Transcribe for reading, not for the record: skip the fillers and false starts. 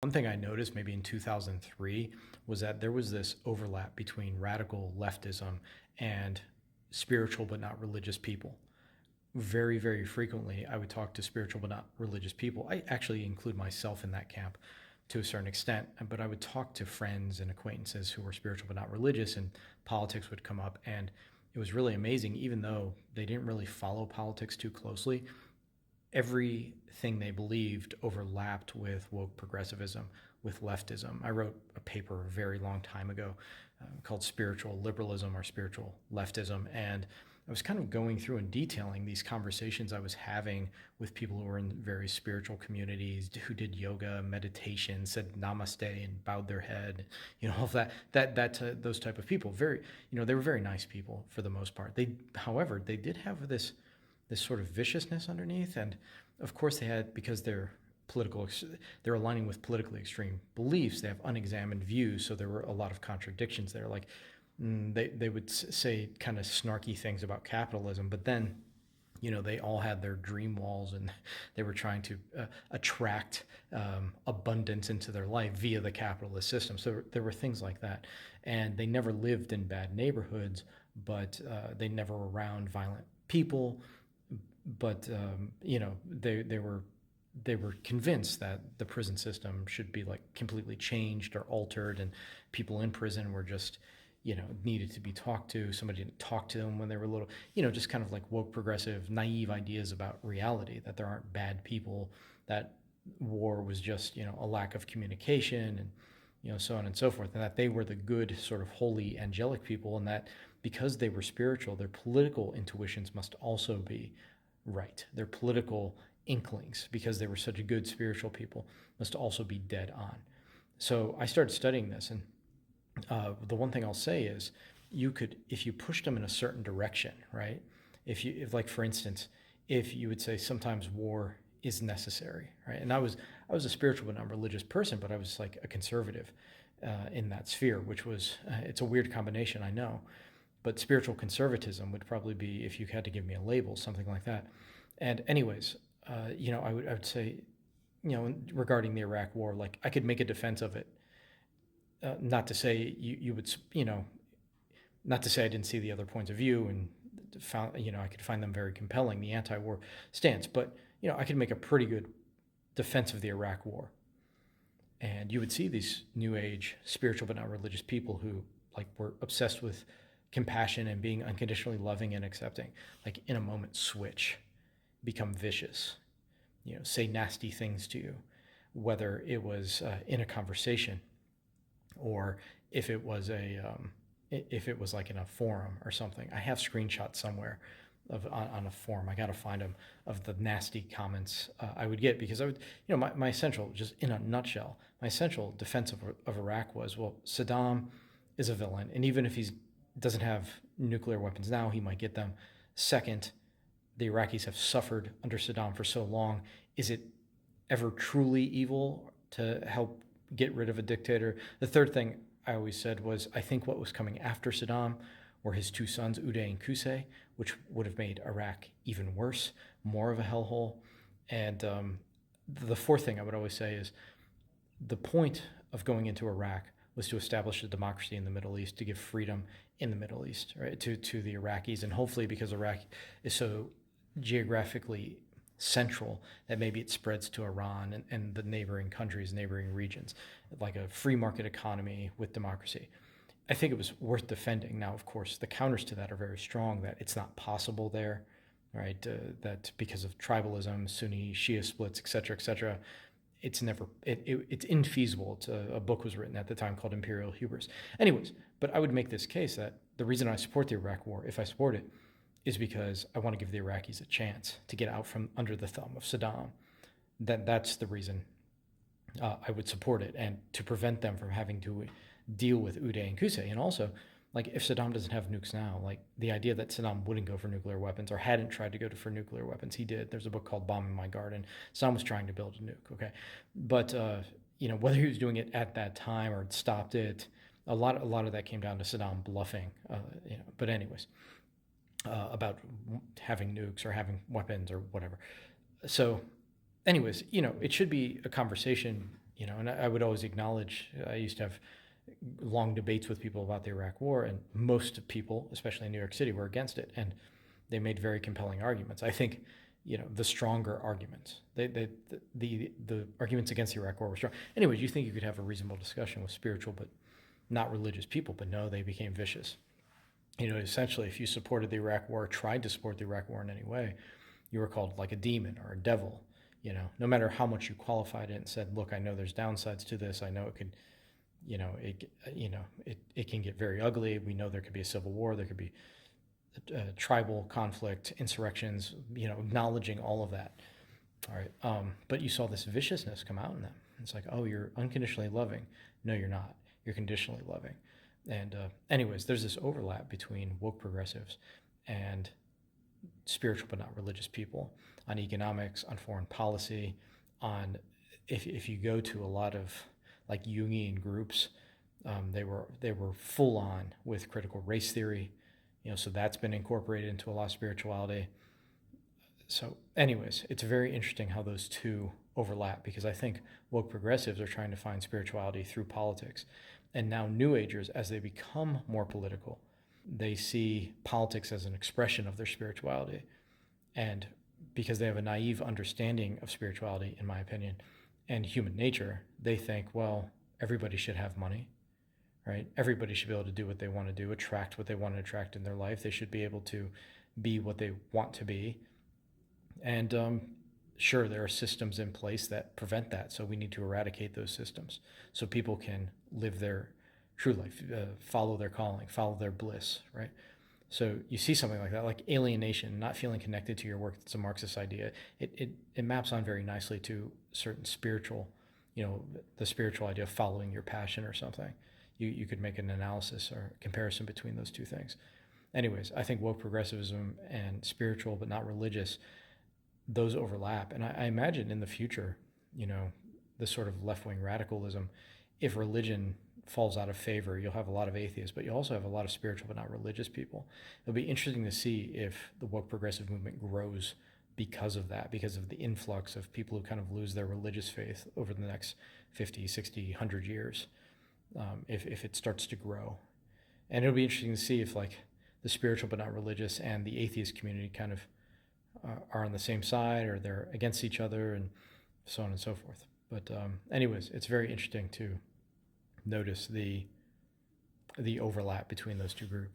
One thing I noticed maybe in 2003 was that there was this overlap between radical leftism and spiritual but not religious people. Very, very frequently, I would talk to spiritual but not religious people. I actually include myself in that camp to a certain extent, but I would talk to friends and acquaintances who were spiritual but not religious, and politics would come up. And it was really amazing, even though they didn't really follow politics too closely, everything they believed overlapped with woke progressivism, with leftism. I wrote a paper a very long time ago called Spiritual Liberalism or Spiritual Leftism, and I was kind of going through and detailing these conversations I was having with people who were in various spiritual communities, who did yoga, meditation, said namaste and bowed their head, all of those type of people. Very, they were very nice people for the most part. However, they did have this sort of viciousness underneath, and of course they had, because they're aligning with politically extreme beliefs, they have unexamined views, so there were a lot of contradictions there. Like they would say kind of snarky things about capitalism, but then they all had their dream walls, and they were trying to attract abundance into their life via the capitalist system. So there were things like that, and they never lived in bad neighborhoods, but they never were around violent people. But they were convinced that the prison system should be like completely changed or altered, and people in prison were just needed to be talked to. Somebody didn't talk to them when they were little, just kind of like woke, progressive, naive ideas about reality, that there aren't bad people, that war was just, a lack of communication, and, so on and so forth, and that they were the good, sort of holy, angelic people, and that because they were spiritual, their political intuitions must also be right. Their political inklings, because they were such good spiritual people, must also be dead on. So I started studying this, and the one thing I'll say is, if you pushed them in a certain direction, right? If like, for instance, if you would say sometimes war is necessary, right? And I was a spiritual but not religious person, but I was like a conservative in that sphere, which was it's a weird combination, I know, but spiritual conservatism would probably be, if you had to give me a label, something like that. And anyways, I would say, regarding the Iraq War, like I could make a defense of it. Not to say you would, not to say I didn't see the other points of view and found, I could find them very compelling, the anti-war stance, but, I could make a pretty good defense of the Iraq War. And you would see these new age spiritual but not religious people who like were obsessed with compassion and being unconditionally loving and accepting, like in a moment switch, become vicious, say nasty things to you, whether it was in a conversation, or if it was like in a forum or something. I have screenshots somewhere on a forum. I got to find them, of the nasty comments I would get, because I would, my essential, just in a nutshell, my essential defense of Iraq was, well, Saddam is a villain, and even if he doesn't have nuclear weapons now, he might get them. Second, the Iraqis have suffered under Saddam for so long. Is it ever truly evil to help get rid of a dictator? The third thing I always said was, I think what was coming after Saddam were his two sons, Uday and Qusay, which would have made Iraq even worse, more of a hellhole. And the fourth thing I would always say is, the point of going into Iraq was to establish a democracy in the Middle East, to give freedom in the Middle East, right, to the Iraqis, and hopefully, because Iraq is so geographically central, that maybe it spreads to Iran and the neighboring countries, neighboring regions, like a free market economy with democracy. I think it was worth defending. Now, of course, the counters to that are very strong, that it's not possible there, right? That because of tribalism, Sunni, Shia splits, et cetera, it's infeasible. A book was written at the time called Imperial Hubris. Anyways, but I would make this case that the reason I support the Iraq War, if I support it, is because I want to give the Iraqis a chance to get out from under the thumb of Saddam. That's the reason I would support it, and to prevent them from having to deal with Uday and Qusay. And also, like, if Saddam doesn't have nukes now, like the idea that Saddam wouldn't go for nuclear weapons, or hadn't tried to go for nuclear weapons, he did. There's a book called Bomb in My Garden. Saddam was trying to build a nuke, okay? But, whether he was doing it at that time or stopped it, a lot of that came down to Saddam bluffing, But anyways, about having nukes or having weapons or whatever. So anyways, it should be a conversation And I would always acknowledge, I used to have long debates with people about the Iraq War, and most people, especially in New York City, were against it, and they made very compelling arguments. I think, the stronger arguments, the arguments against the Iraq War were strong. Anyways, you think you could have a reasonable discussion with spiritual but not religious people, but no, they became vicious. Essentially, if you supported the Iraq War, tried to support the Iraq War in any way, you were called like a demon or a devil. No matter how much you qualified it and said, look, I know there's downsides to this. I know it could, it can get very ugly. We know there could be a civil war. There could be tribal conflict, insurrections, acknowledging all of that. All right. But you saw this viciousness come out in them. It's like, oh, you're unconditionally loving. No, you're not. You're conditionally loving. And anyways, there's this overlap between woke progressives and spiritual but not religious people on economics, on foreign policy, on if you go to a lot of like Jungian groups, they were full on with critical race theory, so that's been incorporated into a lot of spirituality. So anyways, it's very interesting how those two overlap, because I think woke progressives are trying to find spirituality through politics. And now New Agers, as they become more political, they see politics as an expression of their spirituality. And because they have a naive understanding of spirituality, in my opinion, and human nature, they think, well, everybody should have money, right? Everybody should be able to do what they want to do, attract what they want to attract in their life. They should be able to be what they want to be. And sure, there are systems in place that prevent that. So we need to eradicate those systems so people can live their true life, follow their calling, follow their bliss, right? So you see something like that, like alienation, not feeling connected to your work. It's a Marxist idea. It maps on very nicely to certain spiritual, the spiritual idea of following your passion or something. You could make an analysis or comparison between those two things. Anyways, I think woke progressivism and spiritual but not religious, those overlap. And I imagine in the future, this sort of left-wing radicalism, if religion falls out of favor, you'll have a lot of atheists, but you also have a lot of spiritual but not religious people. It'll be interesting to see if the woke progressive movement grows because of that, because of the influx of people who kind of lose their religious faith over the next 50, 60, 100 years, if it starts to grow. And it'll be interesting to see if like the spiritual but not religious and the atheist community kind of are on the same side, or they're against each other, and so on and so forth. But anyways, it's very interesting to notice the overlap between those two groups.